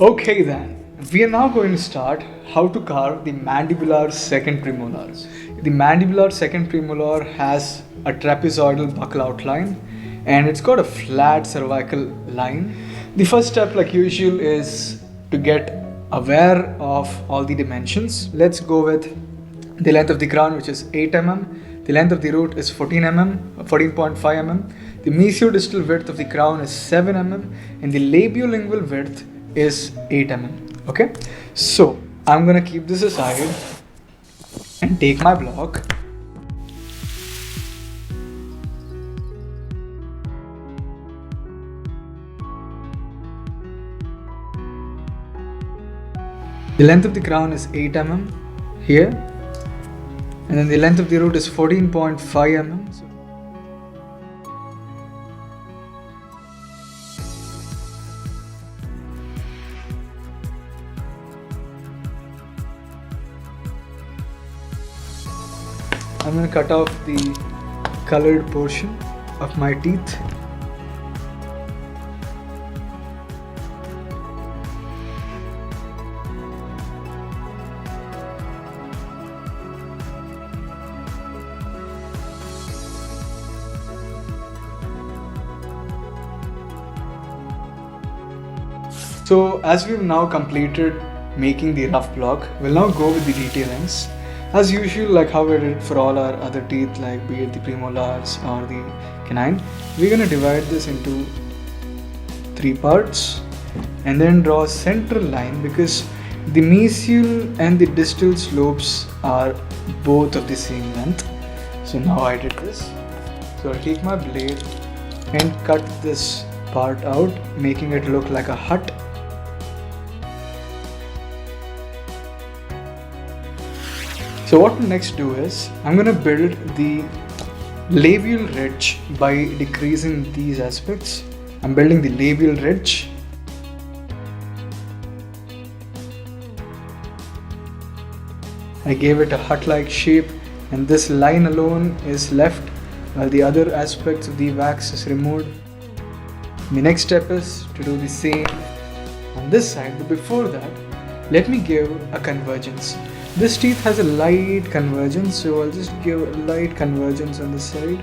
Okay then, we are now going to start how to carve the mandibular second premolars. The mandibular second premolar has a trapezoidal buccal outline and it's got a flat cervical line. The first step, like usual, is to get aware of all the dimensions. Let's go with the length of the crown, which is 8 mm. The length of the root is 14 mm, 14.5 mm. The mesiodistal width of the crown is 7 mm, and the labiolingual width is 8 mm. Okay, so I'm gonna keep this aside and take my block. The length of the crown is 8 mm here, and then the length of the root is 14.5 mm. I'm going to cut off the colored portion of my teeth. So as we've now completed making the rough block, we'll now go with the detailings. As usual, like how we did for all our other teeth, like be it the premolars or the canine, we're going to divide this into 3 parts and then draw a central line, because the mesial and the distal slopes are both of the same length. So now I did this. So I'll take my blade and cut this part out, making it look like a hut. So what we'll next do is, I'm going to build the labial ridge by decreasing these aspects. I'm building the labial ridge. I gave it a hut-like shape, and this line alone is left while the other aspects of the wax is removed. The next step is to do the same on this side, but before that, let me give a convergence. This teeth has a light convergence, so I'll just give a light convergence on this side.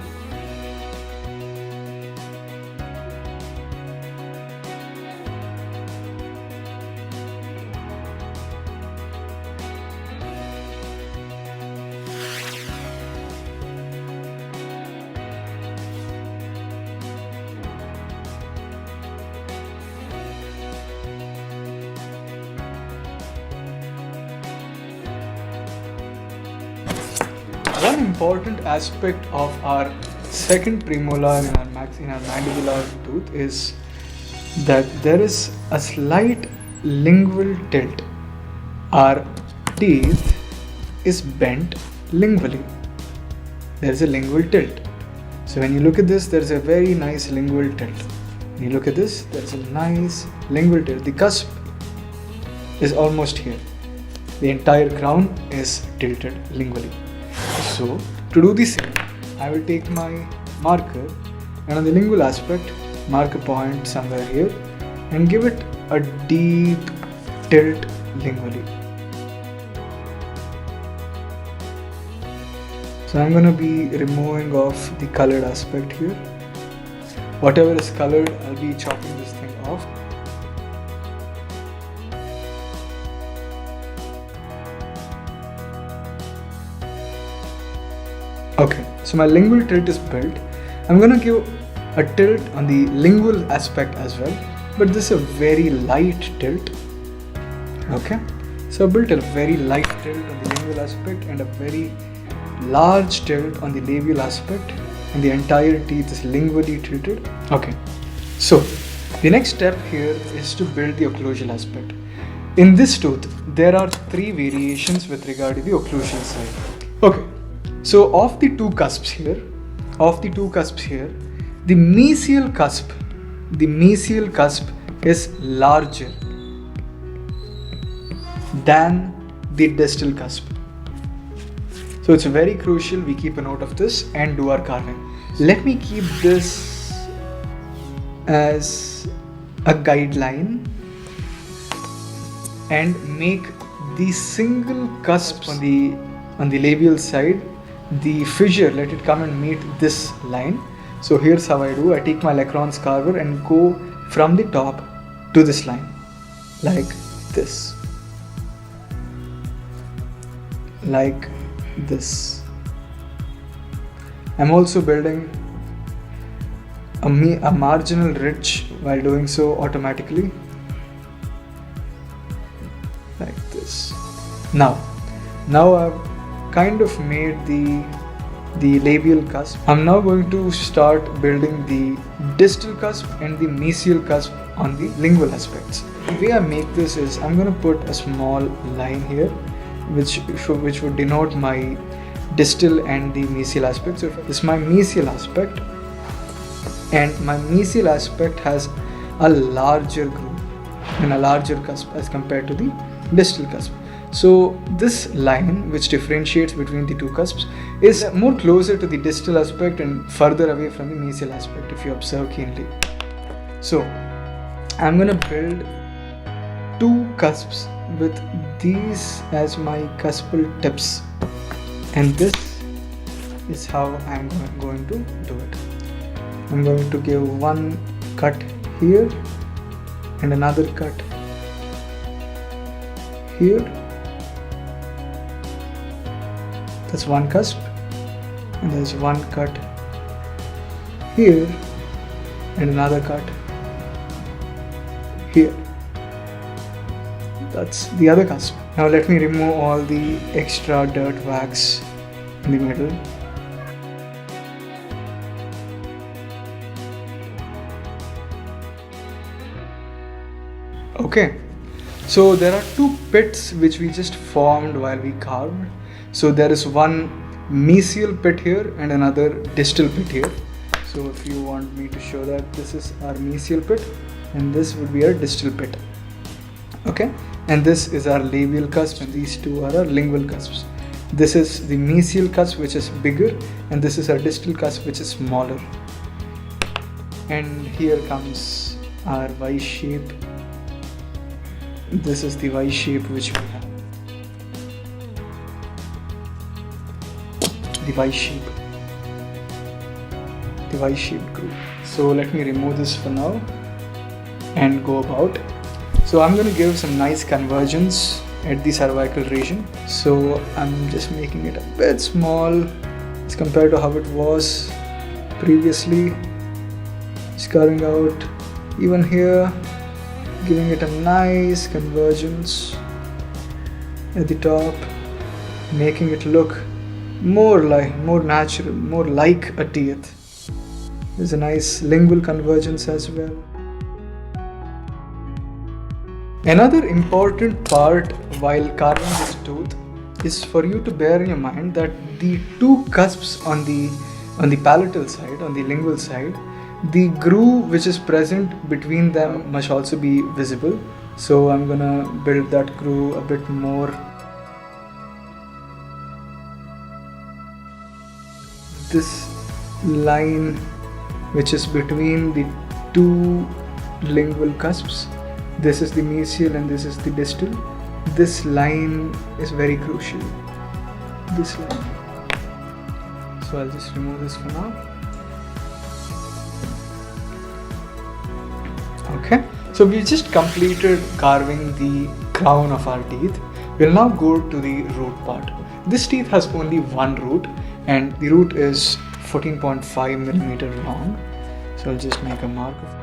One important aspect of our second premolar in our mandibular tooth is that there is a slight lingual tilt. Our teeth is bent lingually. There is a lingual tilt. So when you look at this, there is a very nice lingual tilt. When you look at this, there is a nice lingual tilt. The cusp is almost here. The entire crown is tilted lingually. So to do the same, I will take my marker and on the lingual aspect, mark a point somewhere here and give it a deep tilt lingually. So I'm going to be removing off the colored aspect here. Whatever is colored, I'll be chopping this thing off. Okay, so my lingual tilt is built. I'm going to give a tilt on the lingual aspect as well, but this is a very light tilt. Okay, so I built a very light tilt on the lingual aspect and a very large tilt on the labial aspect, and the entire teeth is lingually tilted. Okay, so the next step here is to build the occlusal aspect. In this tooth, there are 3 variations with regard to the occlusal side. Okay. So of the two cusps here, the mesial cusp is larger than the distal cusp. So it's very crucial we keep a note of this and do our carving. Let me keep this as a guideline and make the single cusp on the labial side, the fissure, let it come and meet this line. So here's how I do. I take my Lacron's carver and go from the top to this line, like this, like this. I'm also building a marginal ridge while doing so automatically, like this. Now I've kind of made the labial cusp. I'm now going to start building the distal cusp and the mesial cusp on the lingual aspects. The way I make this is I'm going to put a small line here which would denote my distal and the mesial aspect. So this is my mesial aspect, and my mesial aspect has a larger groove and a larger cusp as compared to the distal cusp. So this line, which differentiates between the two cusps, is more closer to the distal aspect and further away from the mesial aspect if you observe keenly. So I'm going to build two cusps with these as my cuspal tips, and this is how I'm going to do it. I'm going to give one cut here and another cut here. That's one cusp, and there's one cut here and another cut here. That's the other cusp. Now let me remove all the extra dirt wax in the middle. Okay, so there are two pits which we just formed while we carved. So there is one mesial pit here and another distal pit here. So if you want me to show that, this is our mesial pit and this would be our distal pit. Okay, and this is our labial cusp, and these two are our lingual cusps. This is the mesial cusp, which is bigger, and this is our distal cusp, which is smaller. And here comes our Y shape. This is the Y shape which we have. The Y shaped groove. So let me remove this for now and go about. So I'm going to give some nice convergence at the cervical region. So I'm just making it a bit small as compared to how it was previously. Just carving out even here, giving it a nice convergence at the top, making it look more natural, more like a teeth. There's a nice lingual convergence as well. Another important part while carving this tooth is for you to bear in your mind that the two cusps on the palatal side, on the lingual side, the groove which is present between them must also be visible. So I'm gonna build that groove a bit more. This line which is between the two lingual cusps, this is the mesial and this is the distal. This line is very crucial. This line. So I'll just remove this for now. Okay. So we just completed carving the crown of our teeth. We'll now go to the root part. This teeth has only one root, and the root is 14.5 millimeter long. So I'll just make a mark of it.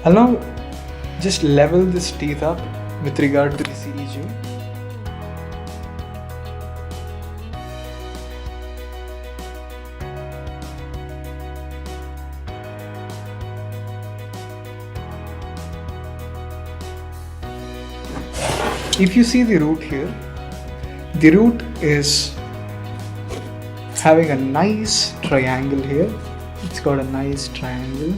I'll now just level this teeth up with regard to the CEG. If you see the root here, the root is having a nice triangle here. It's got a nice triangle.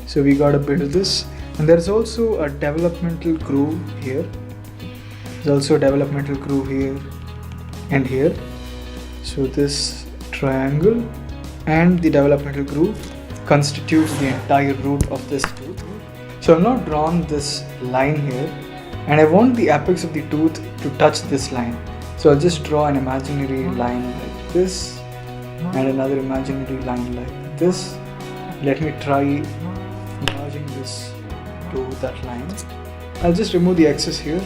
So we got to build this. And there's also a developmental groove here. There's also a developmental groove here and here. So this triangle and the developmental groove constitutes the entire root of this tooth. So I've now drawn this line here, and I want the apex of the tooth to touch this line. So I'll just draw an imaginary line like this and another imaginary line like this. Let me try merging this to that line. I'll just remove the excess here.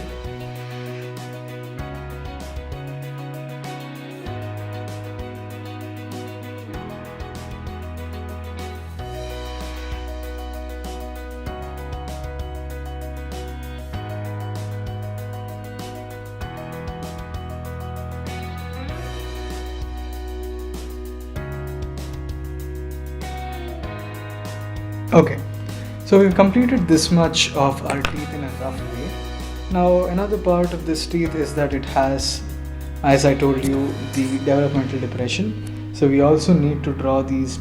Okay, so we've completed this much of our teeth in a rough way. Now another part of this teeth is that it has, as I told you, the developmental depression. So we also need to draw these,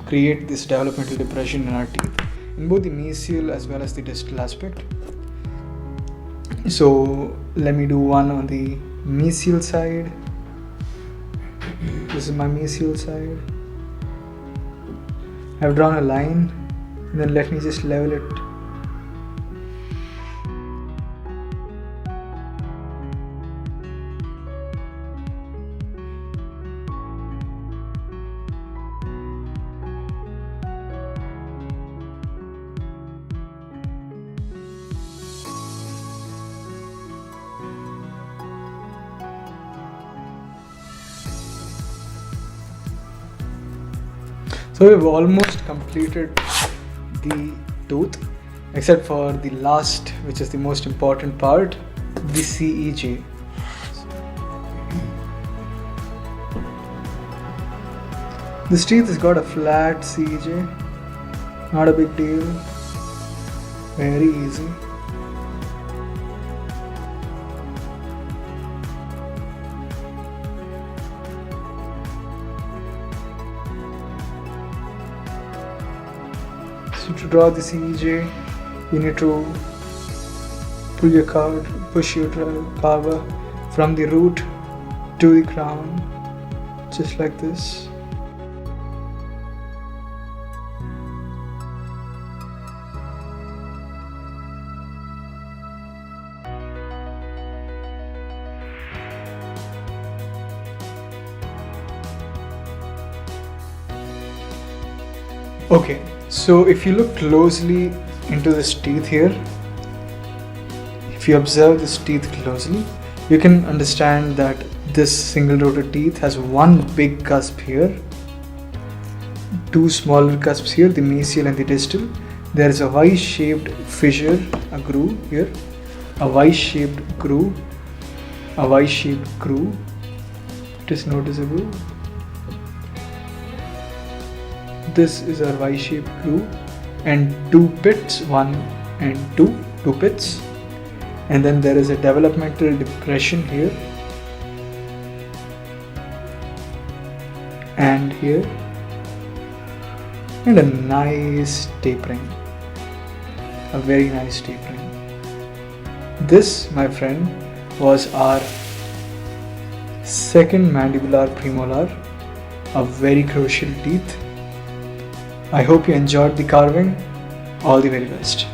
create this developmental depression in our teeth in both the mesial as well as the distal aspect. So let me do one on the mesial side. This is my mesial side. I've drawn a line, and then let me just level it. So we've almost completed the tooth, except for the last, which is the most important part, the CEJ. This teeth has got a flat CEJ, not a big deal, very easy. So to draw the CEJ, you need to push your carver from the root to the crown, just like this. Okay, so if you look closely into this teeth here, if you observe this teeth closely, you can understand that this single rotor teeth has one big cusp here, two smaller cusps here, the mesial and the distal. There is a Y-shaped fissure, a groove here, a Y-shaped groove, a Y-shaped groove. It is noticeable. This is our Y-shaped groove, and two pits, one and two pits, and then there is a developmental depression here and here, and a nice tapering, a very nice tapering. This, my friend, was our second mandibular premolar, a very crucial teeth. I hope you enjoyed the carving. All the very best.